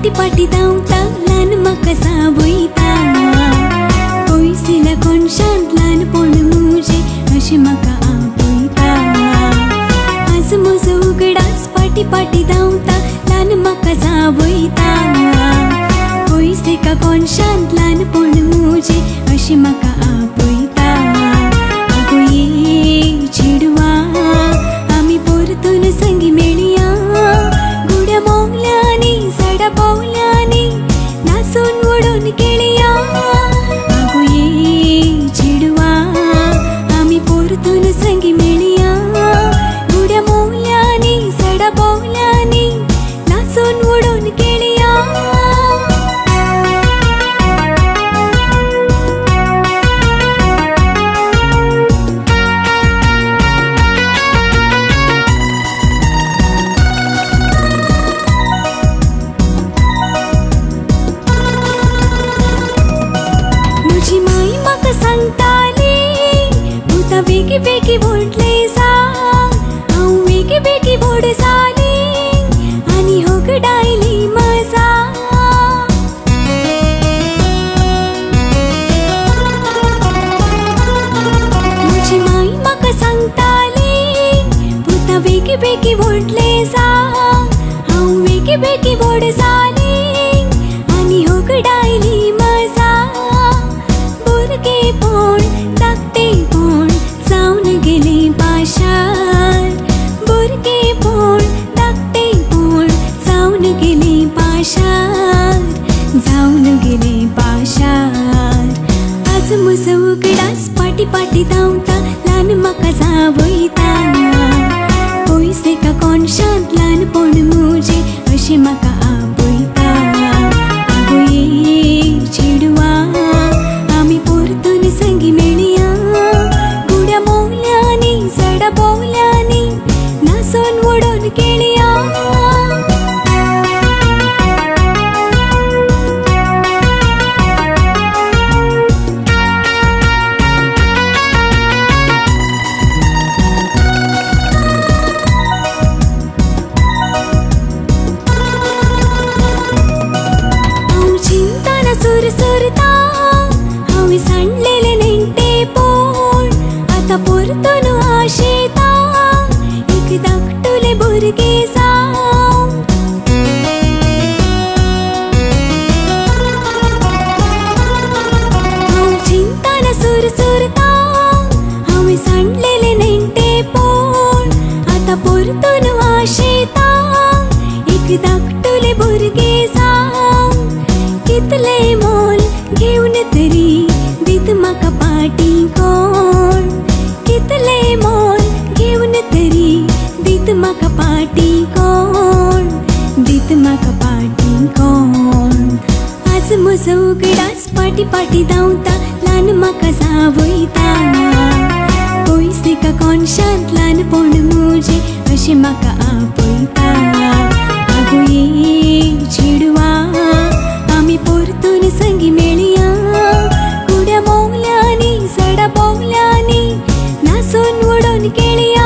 पाटी पाटी धांवता ल्हान म्हाका सावयता पयसिला कोणशांत ल्हानपण मुजें अशें म्हाका आपयता आज म्हजो उगडास पाटी पाटी धांवता ल्हान म्हाका सावयता पयसिका कोणशांत ल्हानपण मुजें अशें म्हाका आपयता आगो ये चेडवा आमी परतून संगी मेळया गुड्या मोगल्यांनी झाडां पावल्यांनी नाचून वडून खेळया आगो ये चेडवा आमी परतून संगी मेळया गुड्या मोगल्यांनी झाडां पावल्यांनी नाचून वडून खेळया म्हजी माई म्हाका सांगताली भुतां बेगी बेगी व्हडले जा हांव बेगी बेगी व्हड जाली आनी होगडायली मजा म्हजी माई म्हाका सांगताली भुतां बेगी बेगी व्हडले जा हांव बेगी बेगी व्हड जाली आनी होगडायली मजा भुरगेपण धाकटेपण जावन गेलें पाशार भुरगेपण धाकटेपण जावन गेलें पाशार जावन गेलें पाशार आज म्हजो उगडास पाटी पाटी धांवता ल्हान म्हाका सावयता पयसेका कोणशांत ल्हानपण मुजें अशें म्हाका आपयता आगो ये चेडवा आमी परतून संगी मेळया गुड्या मोगल्यांनी झाडां पावल्यांनी नाचून वडून खेळया हांव चिंताना सुरसुरता हांवें सांडलेले नेण्टेपण आतां परतून आशेता एक धाकटुलें भुरगें जावं हांव चिंताना सुरसुरता हांवें सांडलेले नेण्टेपण आतां परतून आशेता एक धाकटुलें भुरगें जावं कितलें मोल घेवन तरी दीत म्हाका पाटी कोण कितलें मोल घेवन तरी दीत म्हाका पाटी कोण दीत म्हाका पाटी कोण आज म्हजो उगडास पाटी पाटी धांवता ल्हान म्हाका सावयता पयसिका कोणशांत ल्हानपण मुजें अशें म्हाका आपयता आगो ये चेडवा आमी परतून संगी मेळया गुड्या मोगल्यांनी झाडां पावल्यांनी नाचून वडून खेळया